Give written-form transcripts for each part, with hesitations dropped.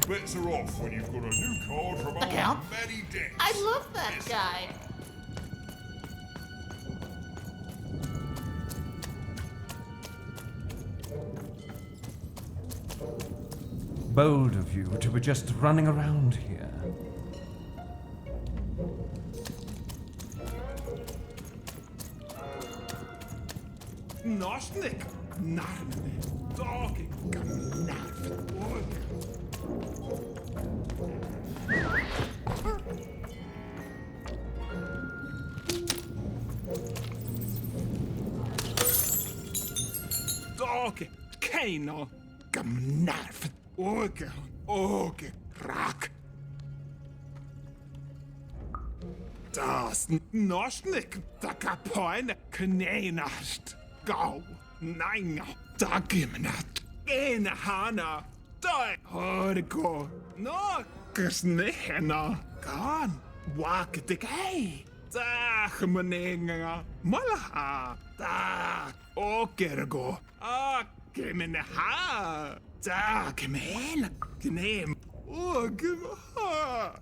better off when you've got a new card from our Count? many decks. I love that guy. Bold of you to be just running around here. Nosnik, narne, doge, gamnaf, doge, keino, gamnaf, oge, rak. Das Nosnik, da kapoine, knenast. Go, nine, dagimnat, in hana, die, horgo, no, kusnehena, gone, walk the gay, da, maninga, malaha, da, okergo, giminaha, da, gimel, gnim, gimaha,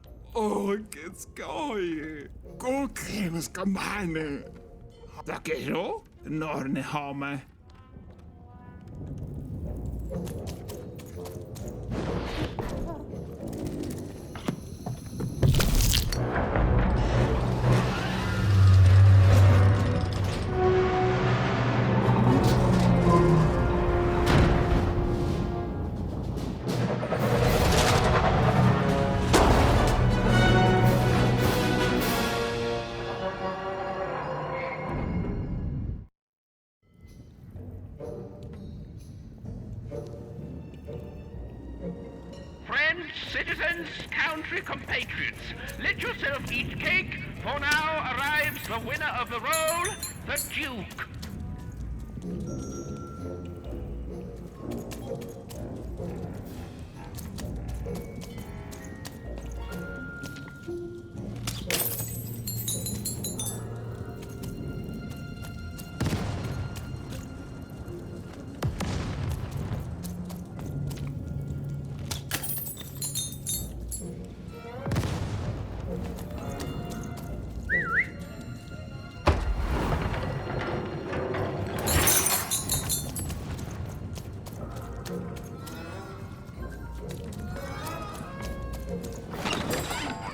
gets goy, go cremas gamane, da gero. Norne har mig. Citizens, country compatriots, let yourself eat cake, for now arrives the winner of the role, the Duke.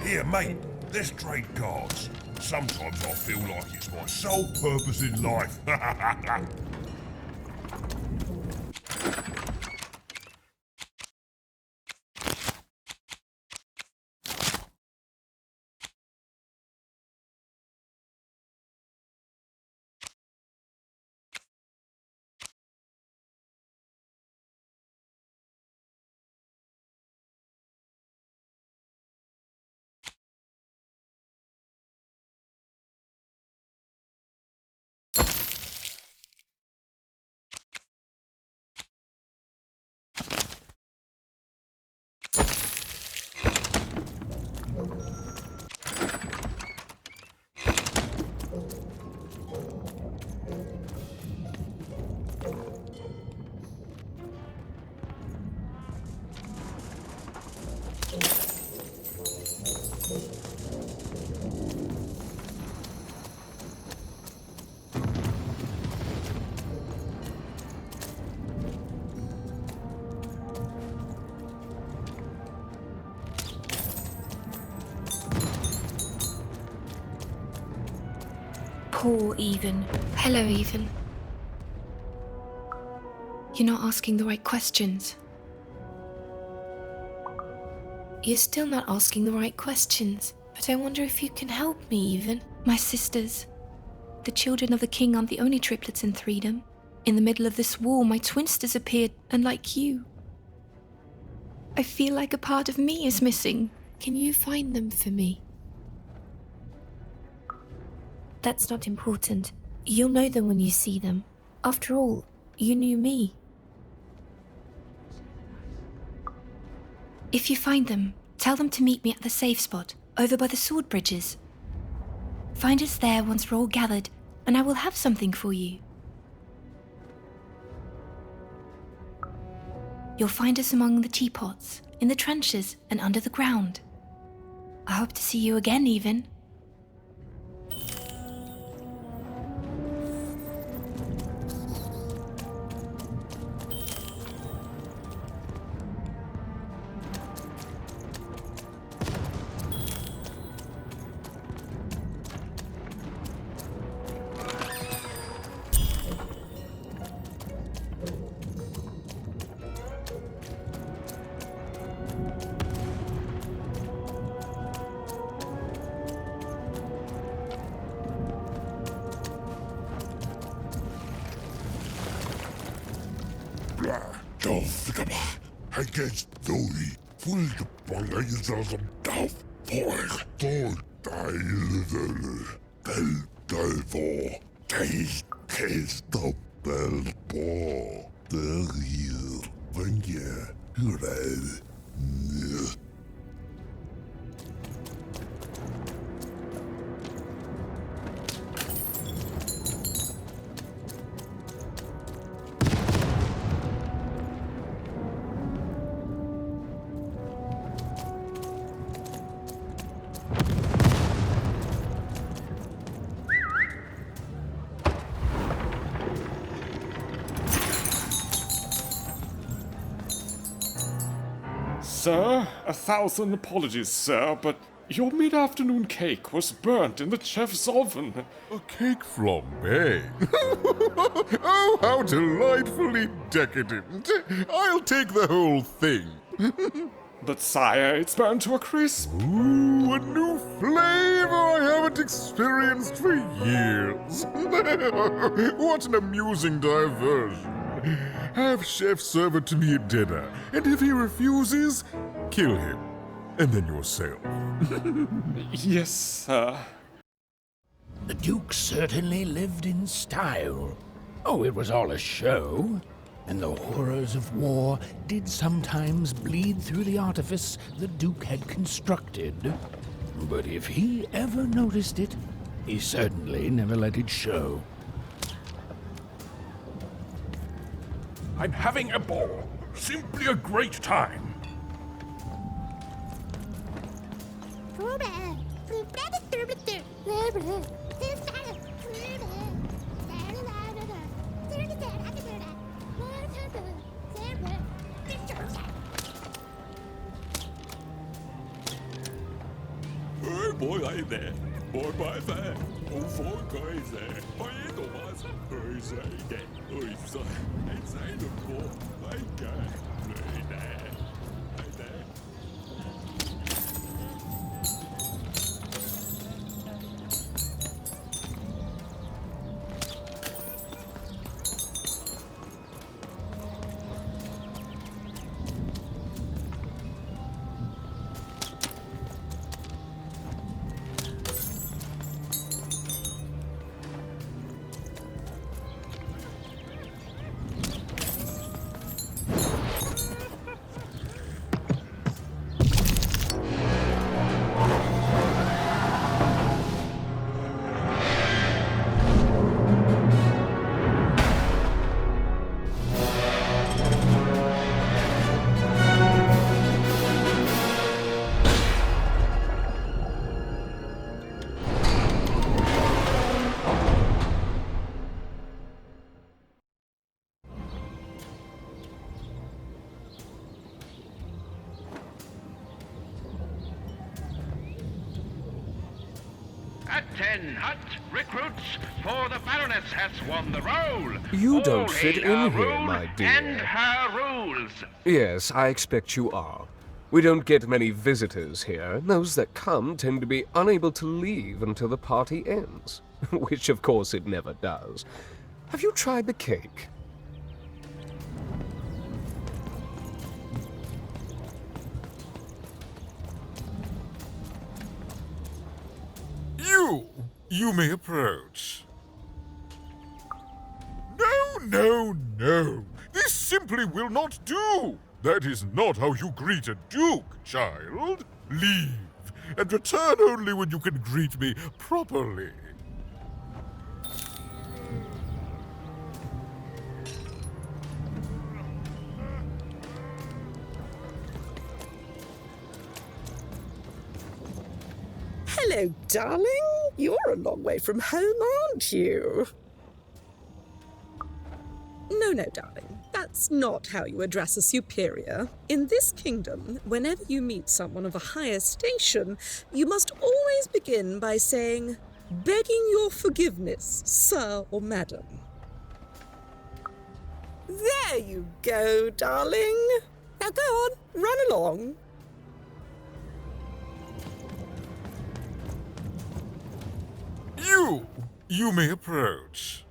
Here, mate, let's trade cards. Sometimes I feel like it's my sole purpose in life. Poor Even. Hello, Even. You're not asking the right questions. You're still not asking the right questions. But I wonder if you can help me, Even. My sisters. The children of the king aren't the only triplets in Threedom. In the middle of this war, my twins disappeared, and like you, I feel like a part of me is missing. Can you find them for me? That's not important. You'll know them when you see them. After all, you knew me. If you find them, tell them to meet me at the safe spot, over by the sword bridges. Find us there once we're all gathered, and I will have something for you. You'll find us among the teapots, in the trenches, and under the ground. I hope to see you again, even. Hij gets doei. Voel de ballen als een daf. Voor door duivelen. Duivel. Tees de belbo. De rier. Wanneer. Huurij. Sir, 1,000 apologies, sir, but your mid-afternoon cake was burnt in the chef's oven. A cake flambe? Oh, how delightfully decadent. I'll take the whole thing. But sire, it's burned to a crisp. Ooh, a new flavor I haven't experienced for years. What an amusing diversion. Have chef serve it to me at dinner, and if he refuses, kill him. And then yourself. Yes, sir. The Duke certainly lived in style. Oh, it was all a show. And the horrors of war did sometimes bleed through the artifice the Duke had constructed. But if he ever noticed it, he certainly never let it show. I'm having a ball. Simply a great time. Oi, boy, I there. Boy, by there. Oh, four guys there. Oi, it was. Oi, say that. Oi, say. I say the boy. I got. Oi, there. I there. At 10, Hut, recruits, for the Baroness has won the role. You All don't fit hail her in here, rule my dear. And her rules. Yes, I expect you are. We don't get many visitors here, and those that come tend to be unable to leave until the party ends. Which, of course, it never does. Have you tried the cake? You may approach. No. This simply will not do. That is not how you greet a duke, child. Leave, and return only when you can greet me properly. Hello, darling. You're a long way from home, aren't you? No, darling. That's not how you address a superior. In this kingdom, whenever you meet someone of a higher station, you must always begin by saying, "Begging your forgiveness, sir or madam." There you go, darling. Now go on, run along. You may approach.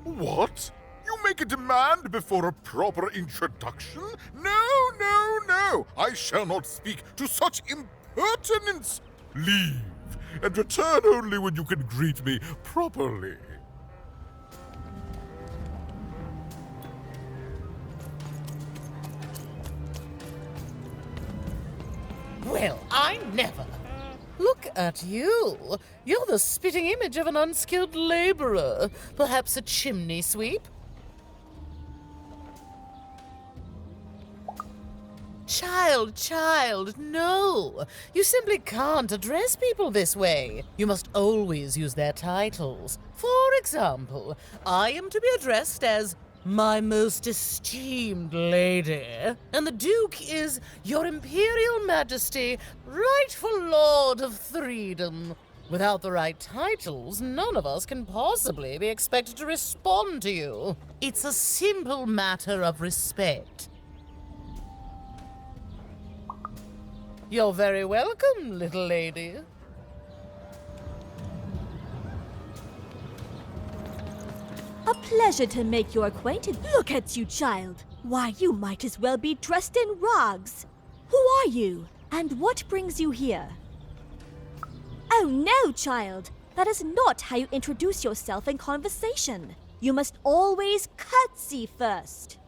What? You make a demand before a proper introduction? No! I shall not speak to such impertinence. Leave, and return only when you can greet me properly. Well, I never. Look at you. You're the spitting image of an unskilled laborer. Perhaps a chimney sweep? Child, no. You simply can't address people this way. You must always use their titles. For example, I am to be addressed as my most esteemed lady, and the Duke is Your Imperial Majesty, rightful Lord of Freedom. Without the right titles, none of us can possibly be expected to respond to you. It's a simple matter of respect. You're very welcome, little lady. A pleasure to make your acquaintance. Look at you, child. Why, you might as well be dressed in rags. Who are you? And what brings you here? Oh no, child. That is not how you introduce yourself in conversation. You must always curtsy first.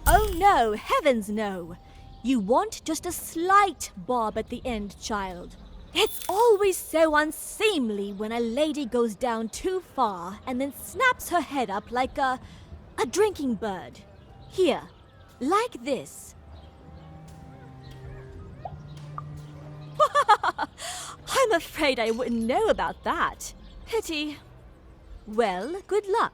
Oh no, heavens no. You want just a slight bob at the end, child. It's always so unseemly when a lady goes down too far and then snaps her head up like a drinking bird. Here, like this. I'm afraid I wouldn't know about that. Pity. Well, good luck.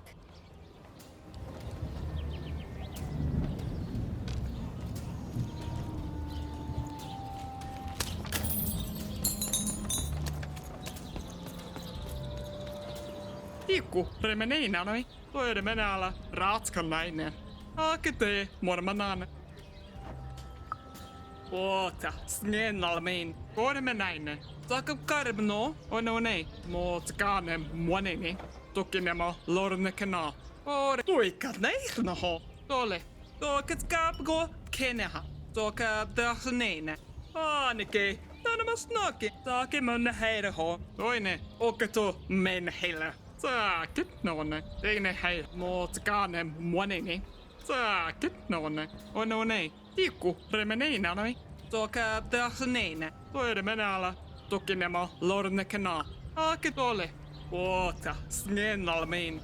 Pikku remeneinanoi, toide menala ratskanlainen. Akete mormanan. Oota, snennalmein, kormenainen. Saka karbno, onone, mootskanen moneni. Tukinemo lornekena. Ore, tuikat neihnaho. Tole, toikat kapgo keneha. Toka dahneine. Aanike, tanama snaki. Taake munne heireho. Toine, oketo men heille. Säkert någon. Det är här mot garnen moneni. Säkert någon. Och någon är tikku remenina noi. Toka tähneina. Toide menala. Toki nämä lornekena. Ake tole. Oota, snennalmein.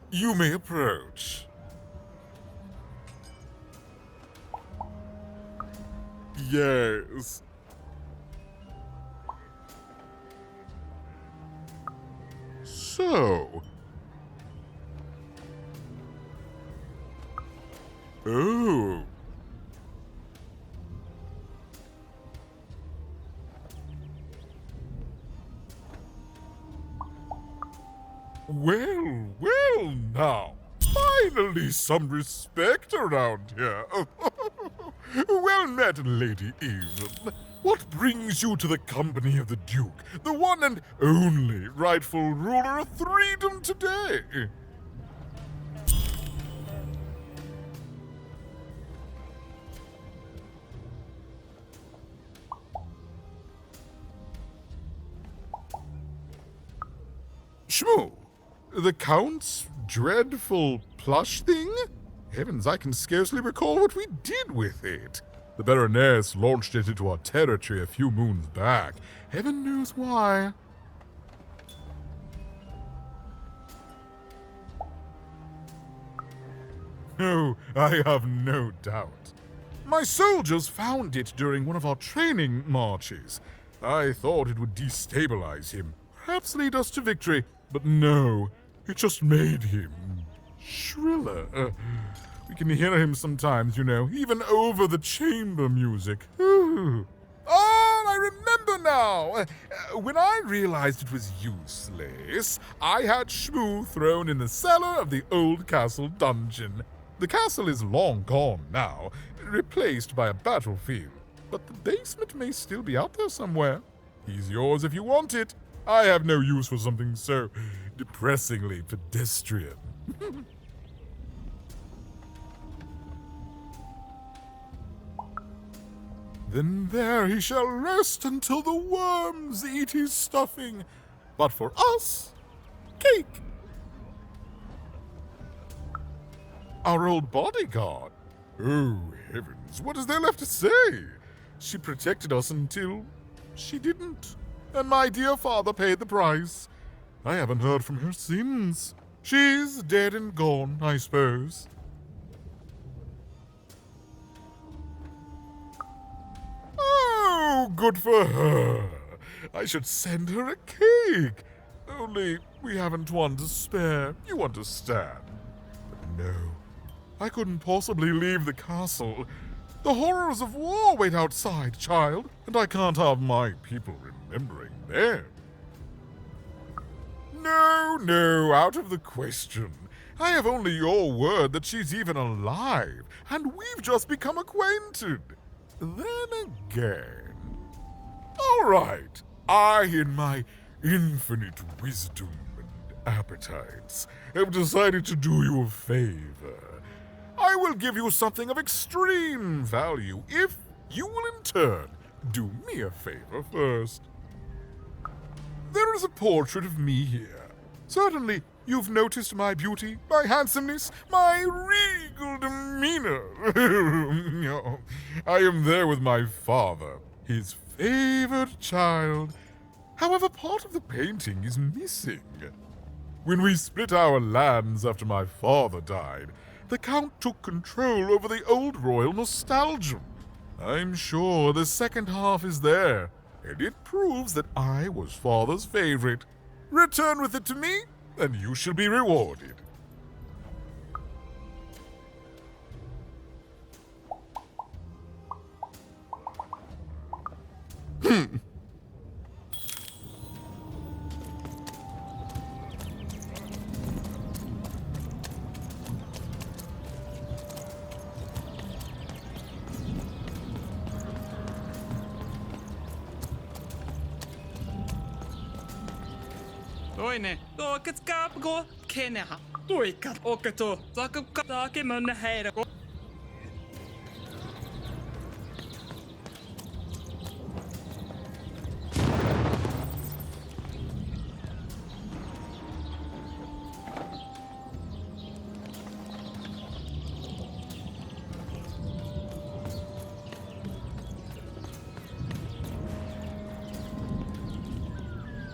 You may approach. Yes. So. Oh. Well now. Finally some respect around here. Well met, Lady Eve. What brings you to the company of the Duke, the one and only rightful ruler of Freedom today? Shmoo, the Count's dreadful plush thing? Heavens, I can scarcely recall what we did with it. The Baroness launched it into our territory a few moons back. Heaven knows why. Oh, I have no doubt. My soldiers found it during one of our training marches. I thought it would destabilize him, perhaps lead us to victory, but no, it just made him shriller. We can hear him sometimes, you know, even over the chamber music. Ooh. Oh, I remember now! When I realized it was useless, I had Shmoo thrown in the cellar of the old castle dungeon. The castle is long gone now, replaced by a battlefield, but the basement may still be out there somewhere. He's yours if you want it. I have no use for something so depressingly pedestrian. Then there he shall rest until the worms eat his stuffing. But for us, cake. Our old bodyguard. Oh, heavens, what is there left to say? She protected us until she didn't. And my dear father paid the price. I haven't heard from her since. She's dead and gone, I suppose. Oh, good for her. I should send her a cake. Only we haven't one to spare, you understand. But no, I couldn't possibly leave the castle. The horrors of war wait outside, child, and I can't have my people remembering them. No, out of the question. I have only your word that she's even alive, and we've just become acquainted. Then again... All right, I, in my infinite wisdom and appetites, have decided to do you a favor. I will give you something of extreme value if you will in turn do me a favor first. There is a portrait of me here. Certainly, you've noticed my beauty, my handsomeness, my regal demeanor. I am there with my father, his favored child. However, part of the painting is missing. When we split our lands after my father died, the Count took control over the old royal nostalgia. I'm sure the second half is there, and it proves that I was father's favorite. Return with it to me, and you shall be rewarded. Toinen, tuokat kaapko keneha. Tuikat okato, takka taake mönne heirako.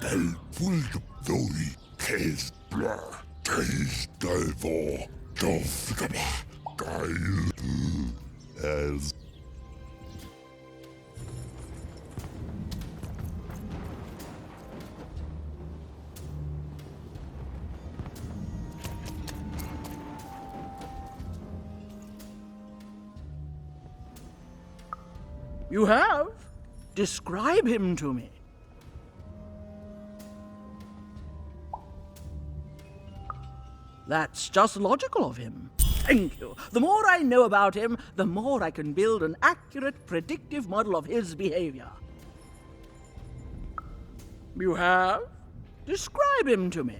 Del fuldo doi kes bla kes delvo dofgaba geil as You have? Describe him to me. That's just logical of him. Thank you. The more I know about him, the more I can build an accurate, predictive model of his behavior. You have? Describe him to me.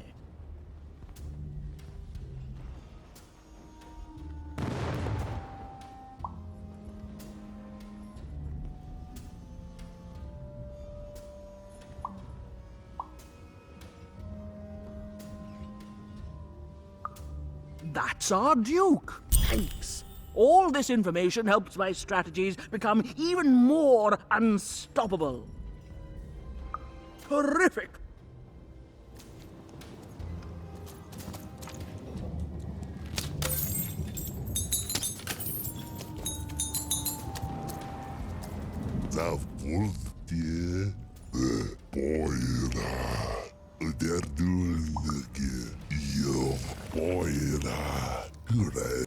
That's our Duke. tanks. All this information helps my strategies become even more unstoppable. Terrific! The wolf, dear. The boy, they're doing the yo boy, right?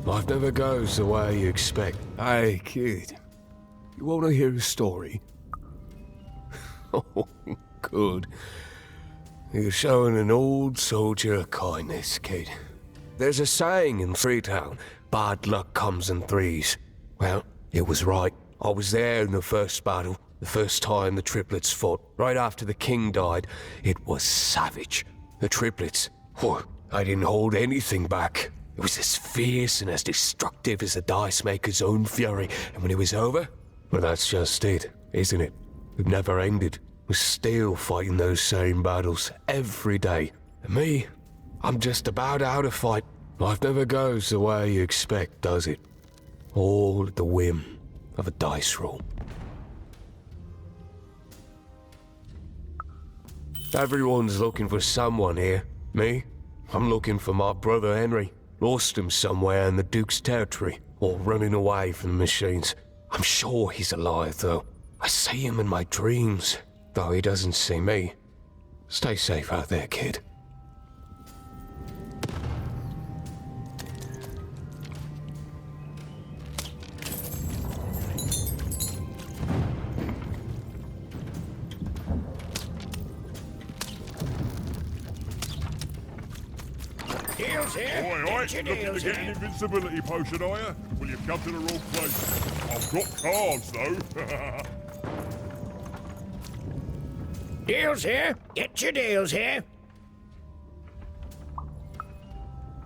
Life never goes the way you expect. Hey, kid. You want to hear a story? Oh, good. You're showing an old soldier kindness, kid. There's a saying in Freetown, bad luck comes in threes. Well, it was right. I was there in the first battle, the first time the triplets fought. Right after the king died, it was savage. The triplets, I didn't hold anything back. It was as fierce and as destructive as the dice maker's own fury, and when it was over, well, that's just it, isn't it? It never ended. We're still fighting those same battles every day. And me, I'm just about out of fight. Life never goes the way you expect, does it? All at the whim of a dice roll. Everyone's looking for someone here. Me? I'm looking for my brother Henry. Lost him somewhere in the Duke's territory, or running away from the machines. I'm sure he's alive, though. I see him in my dreams, though he doesn't see me. Stay safe out there, kid. Oi, looking to get an invincibility potion, are you? Well, you've come to the wrong place. I've got cards, though. Deals here. Get your deals here.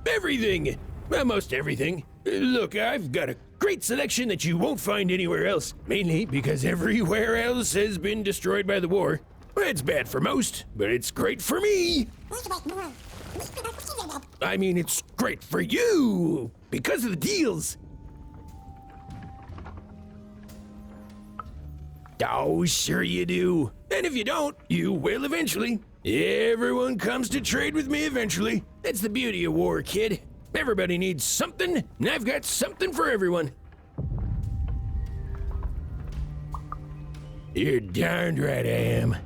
Everything. Almost everything. Look, I've got a great selection that you won't find anywhere else. Mainly because everywhere else has been destroyed by the war. It's bad for most, but it's great for me. I mean, it's great for you, because of the deals. Oh, sure you do. And if you don't, you will eventually. Everyone comes to trade with me eventually. That's the beauty of war, kid. Everybody needs something, and I've got something for everyone. You're darned right I am.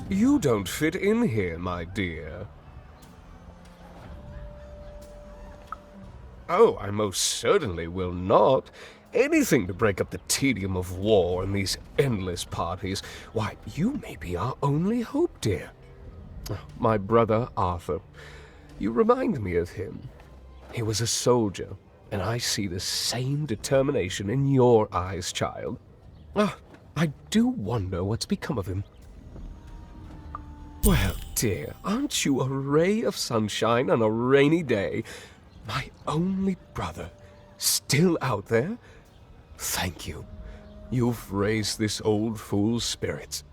You don't fit in here, my dear. Oh, I most certainly will not. Anything to break up the tedium of war and these endless parties. Why, you may be our only hope, dear. My brother Arthur. You remind me of him. He was a soldier, and I see the same determination in your eyes, child. I do wonder what's become of him. Well, dear, aren't you a ray of sunshine on a rainy day? My only brother, still out there? Thank you. You've raised this old fool's spirits.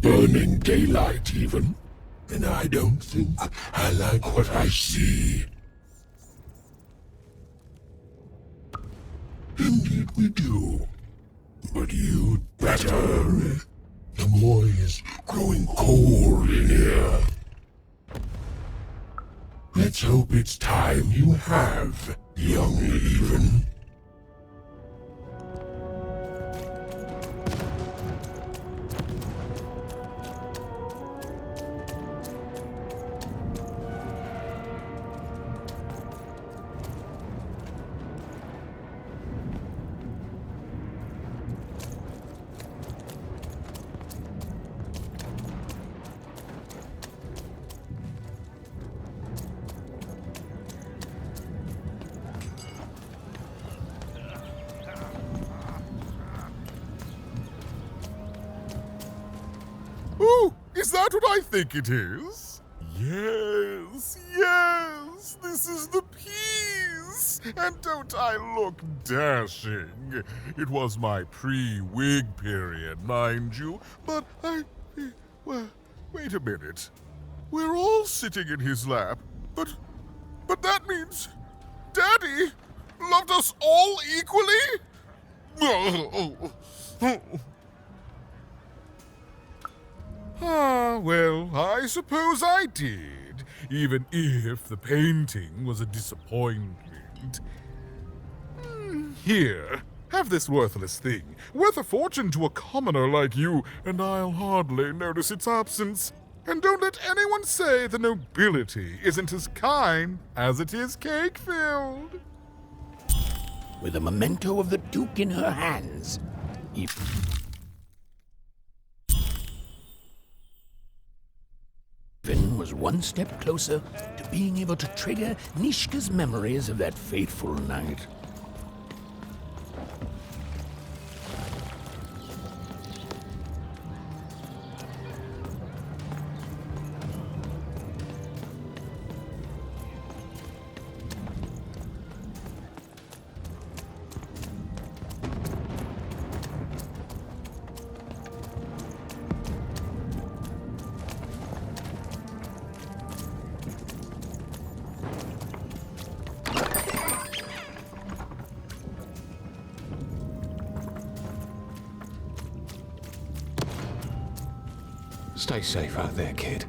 Burning daylight, even. And I don't think I like what I see. Indeed we do. But you'd better. The boy is growing cold in here. Let's hope it's time you have, young even. Oh, is that what I think it is? Yes, yes, this is the piece! And don't I look dashing? It was my pre-wig period, mind you, but well, wait a minute. We're all sitting in his lap, but that means Daddy loved us all equally? Ah, well, I suppose I did, even if the painting was a disappointment. Here, have this worthless thing, worth a fortune to a commoner like you, and I'll hardly notice its absence. And don't let anyone say the nobility isn't as kind as it is cake-filled. With a memento of the Duke in her hands, Finn was one step closer to being able to trigger Nishka's memories of that fateful night. Stay safe out there, kid.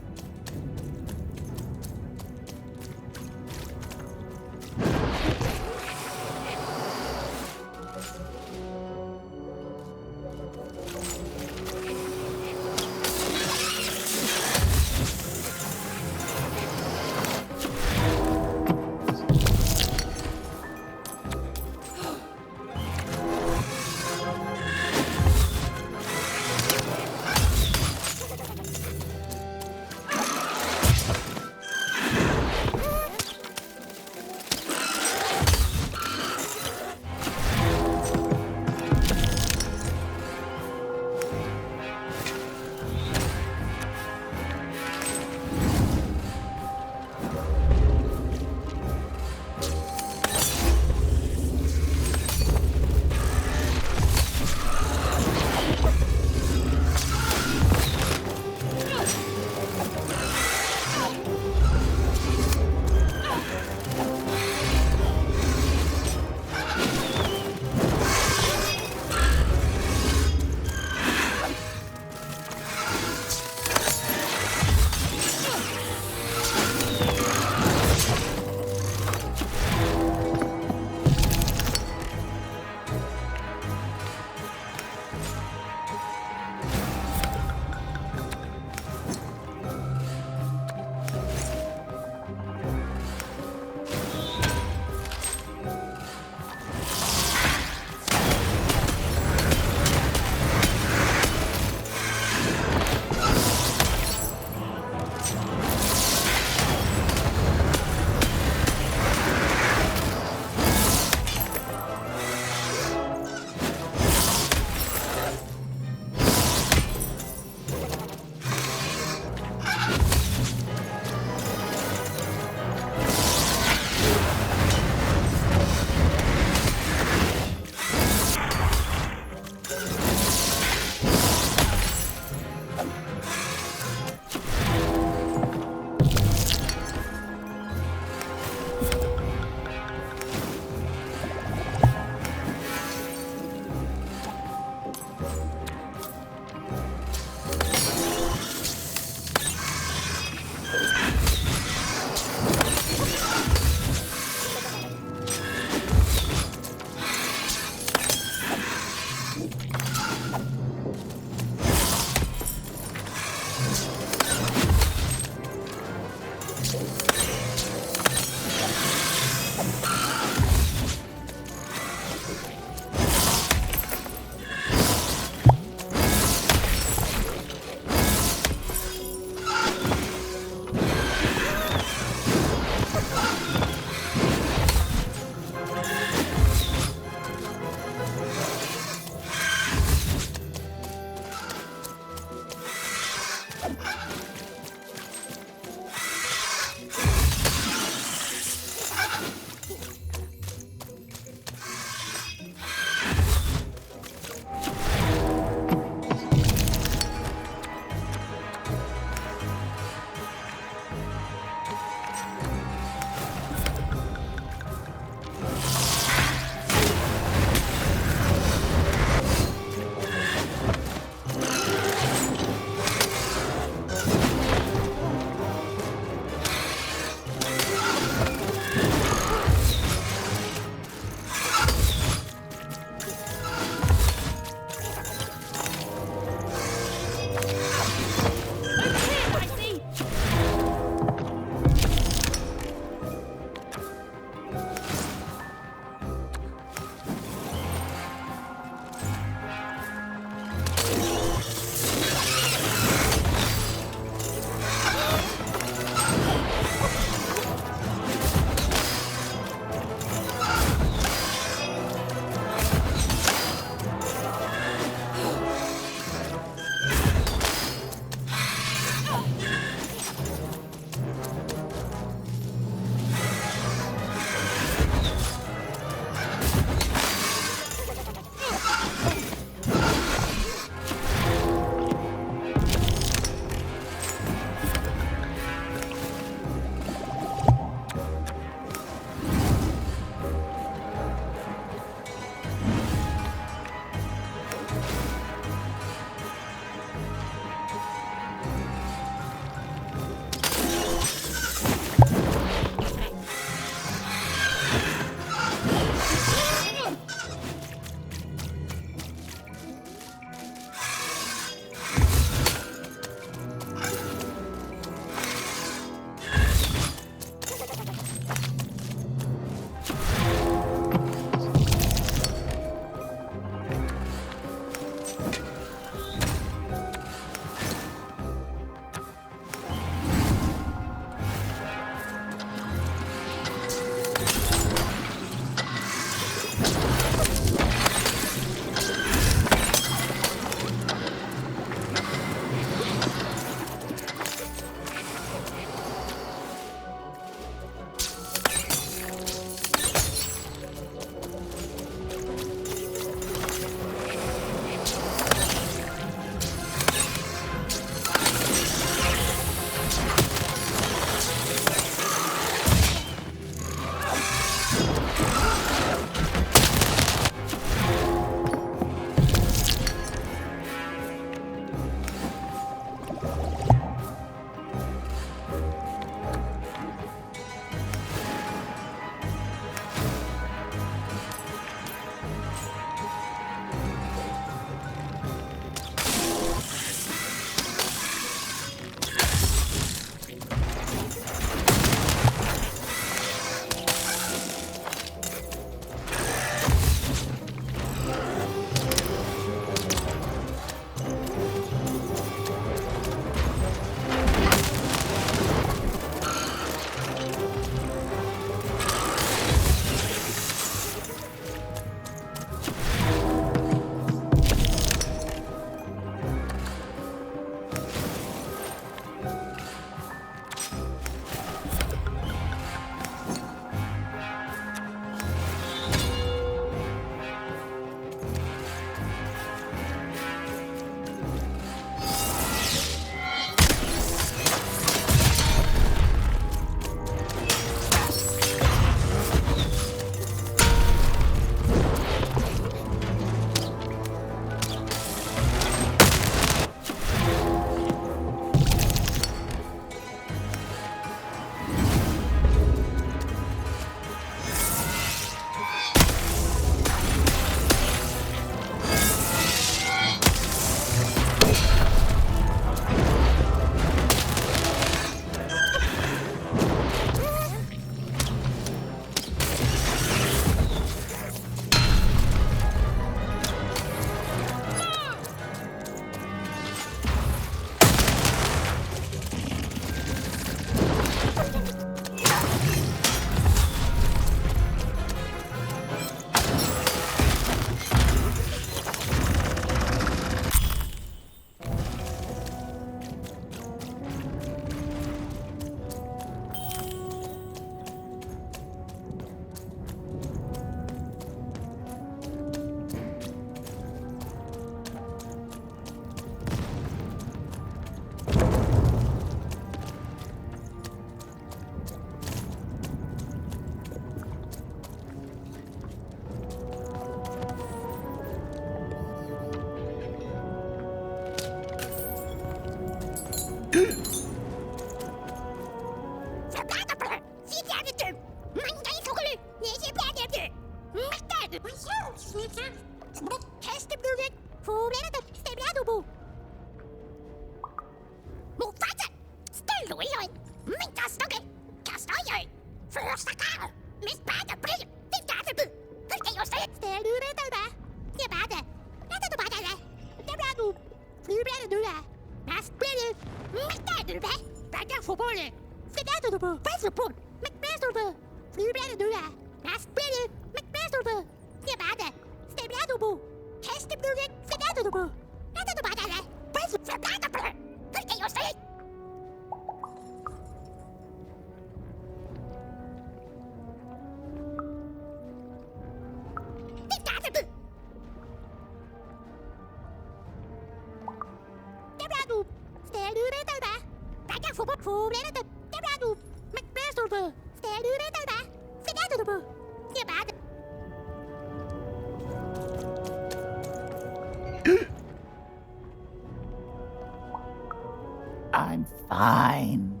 I'm fine.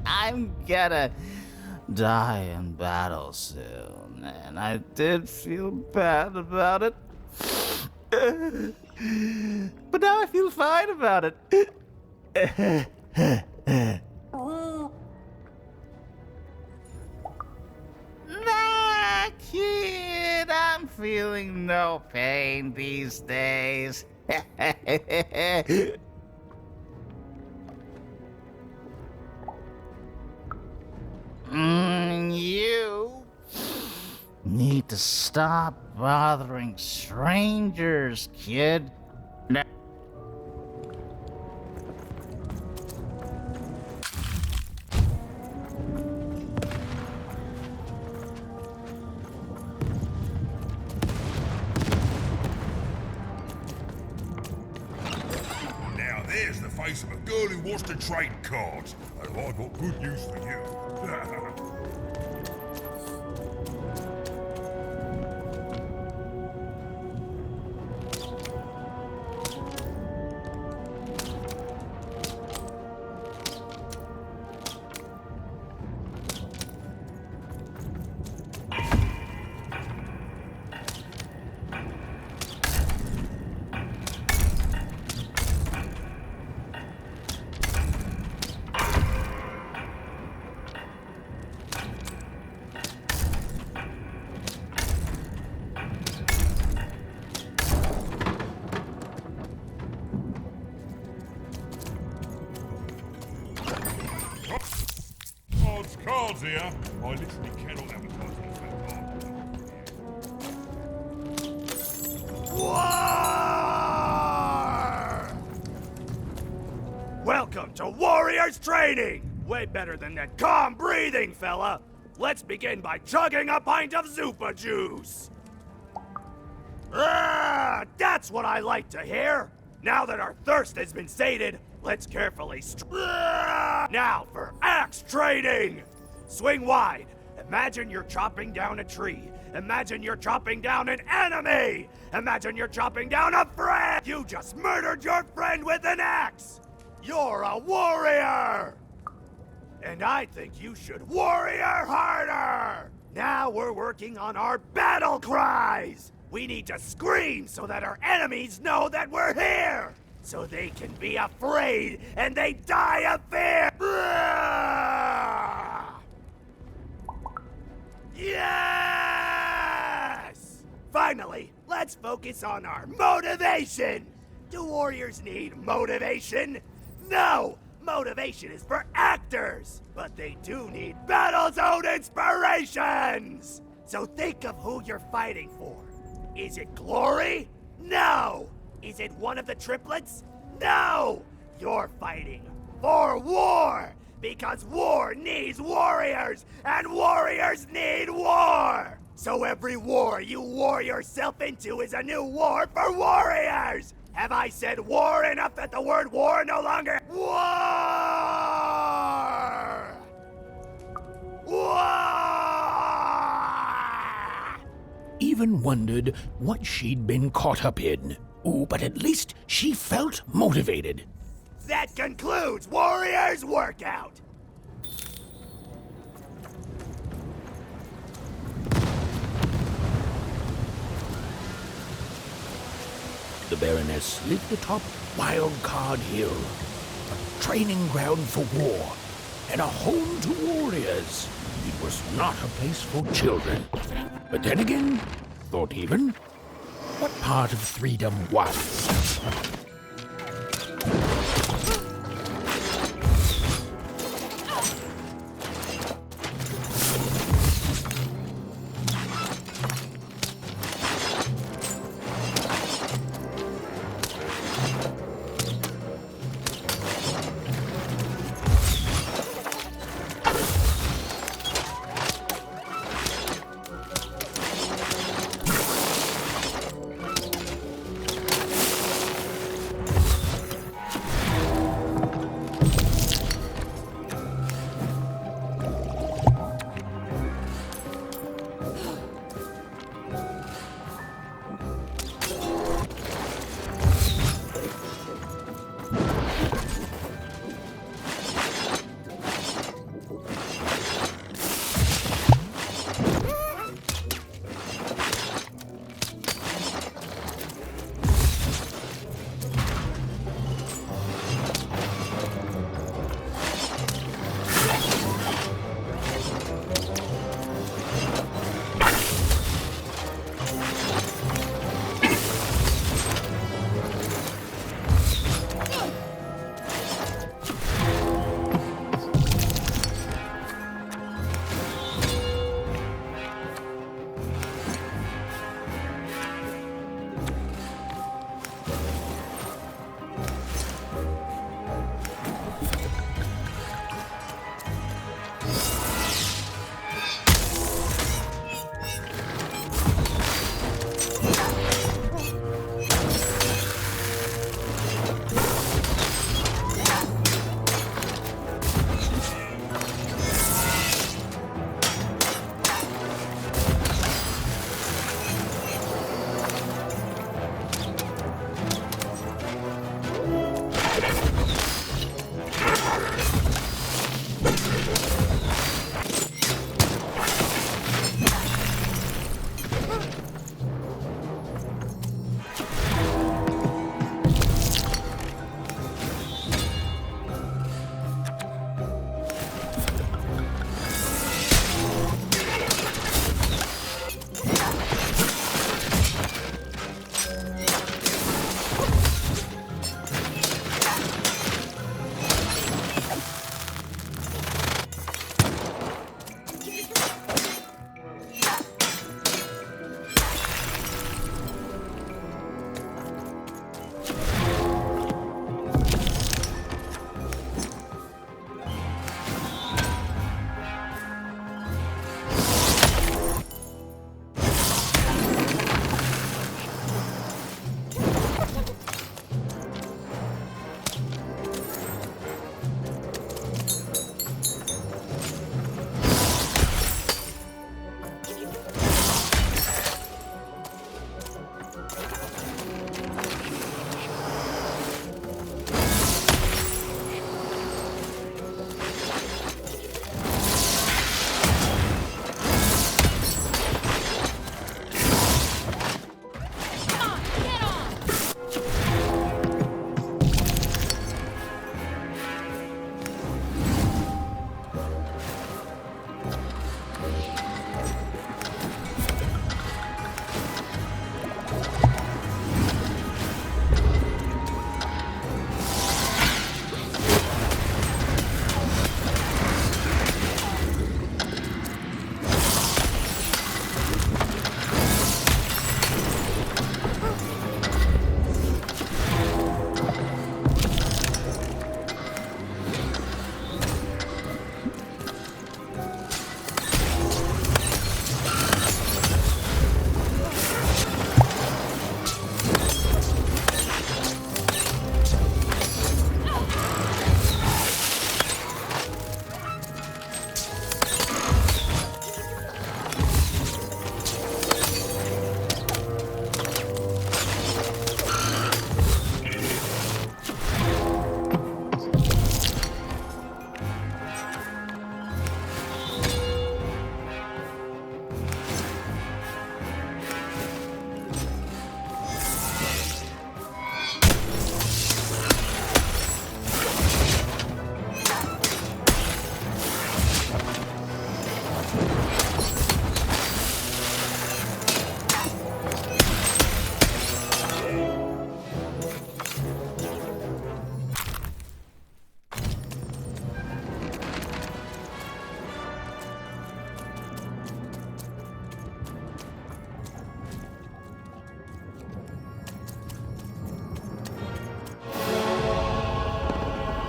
I'm gonna die in battle soon, and I did feel bad about it. But now I feel fine about it. Nah, kid, I'm feeling no pain these days. You need to stop bothering strangers, kid. Now there's the face of a girl who wants to trade cards. And I've got good news for you. Cards here. I literally cannot advertise these Welcome to Warriors Training! Way better than that calm breathing, fella! Let's begin by chugging a pint of Zupa juice! Ah, that's what I like to hear! Now that our thirst has been sated, let's carefully Now for axe training! Swing wide. Imagine you're chopping down a tree. Imagine you're chopping down an enemy! Imagine you're chopping down a friend! You just murdered your friend with an axe! You're a warrior! And I think you should warrior harder! Now we're working on our battle cries! We need to scream so that our enemies know that we're here! So they can be afraid and they die of fear! Yes! Finally, let's focus on our motivation! Do warriors need motivation? No! Motivation is for actors! But they do need battle zone inspirations! So think of who you're fighting for. Is it glory? No! Is it one of the triplets? No! You're fighting for war! Because war needs warriors, and warriors need war! So every war you war yourself into is a new war for warriors! Have I said war enough that the word war no longer... War! War! Even wondered what she'd been caught up in. Ooh, but at least she felt motivated. That concludes Warriors Workout! The Baroness lived atop Wildcard Hill, a training ground for war, and a home to warriors. It was not a place for children. But then again, thought even, what part of freedom was?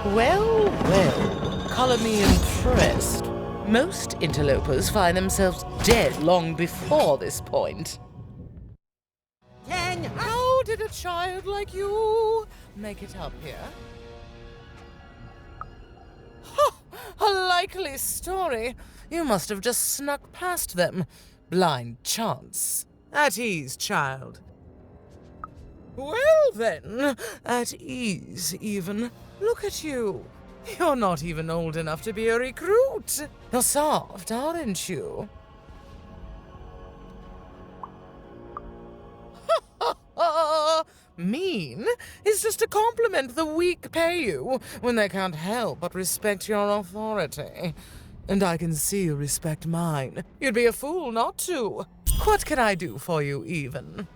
Well, well, color me impressed. Most interlopers find themselves dead long before this point. Then how did a child like you make it up here? A likely story. You must have just snuck past them. Blind chance. At ease, child. Well then, at ease even. Look at you. You're not even old enough to be a recruit. You're soft, aren't you? Mean is just a compliment the weak pay you when they can't help but respect your authority. And I can see you respect mine. You'd be a fool not to. What can I do for you, even?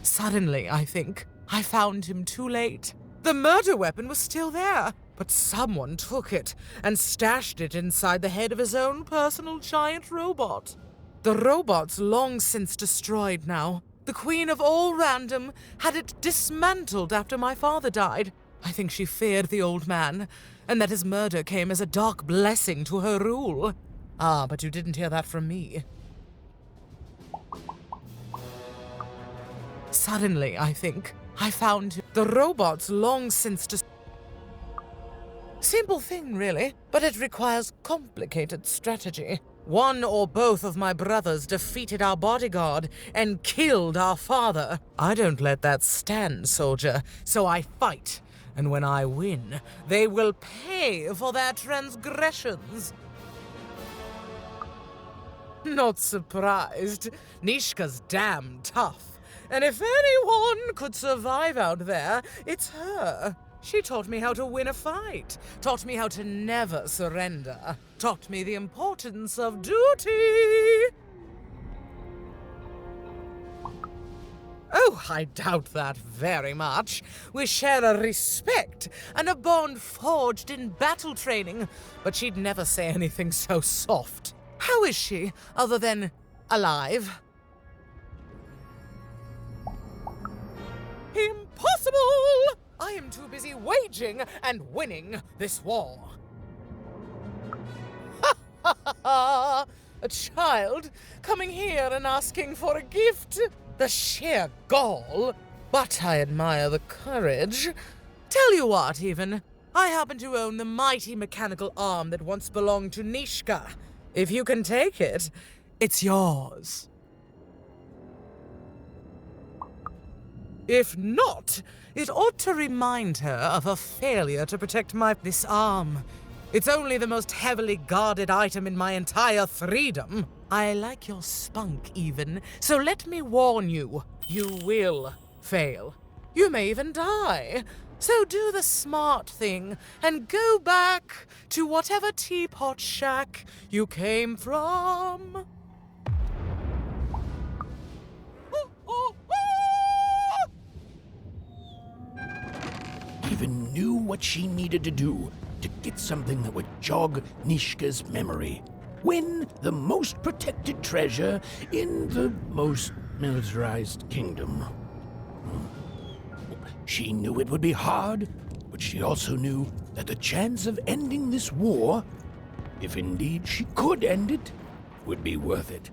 Suddenly, I think, I found him too late. The murder weapon was still there, but someone took it and stashed it inside the head of his own personal giant robot. The robot's long since destroyed now. The Queen of All Random had it dismantled after my father died. I think she feared the old man, and that his murder came as a dark blessing to her rule. Ah, but you didn't hear that from me. Suddenly, I think, I found him. The robot's long since Simple thing, really, but it requires complicated strategy. One or both of my brothers defeated our bodyguard and killed our father. I don't let that stand, soldier, so I fight. And when I win, they will pay for their transgressions. Not surprised. Nishka's damn tough. And if anyone could survive out there, it's her. She taught me how to win a fight, taught me how to never surrender, taught me the importance of duty. Oh, I doubt that very much. We share a respect and a bond forged in battle training, but she'd never say anything so soft. How is she, other than alive? Impossible! I am too busy waging and winning this war. Ha ha ha ha! A child coming here and asking for a gift? The sheer gall. But I admire the courage. Tell you what, even. I happen to own the mighty mechanical arm that once belonged to Nishka. If you can take it, it's yours. If not, it ought to remind her of her failure to protect this arm. It's only the most heavily guarded item in my entire freedom. I like your spunk, even, so let me warn you. You will fail. You may even die. So do the smart thing and go back to whatever teapot shack you came from. Even knew what she needed to do to get something that would jog Nishka's memory. Win the most protected treasure in the most militarized kingdom. She knew it would be hard, but she also knew that the chance of ending this war, if indeed she could end it, would be worth it.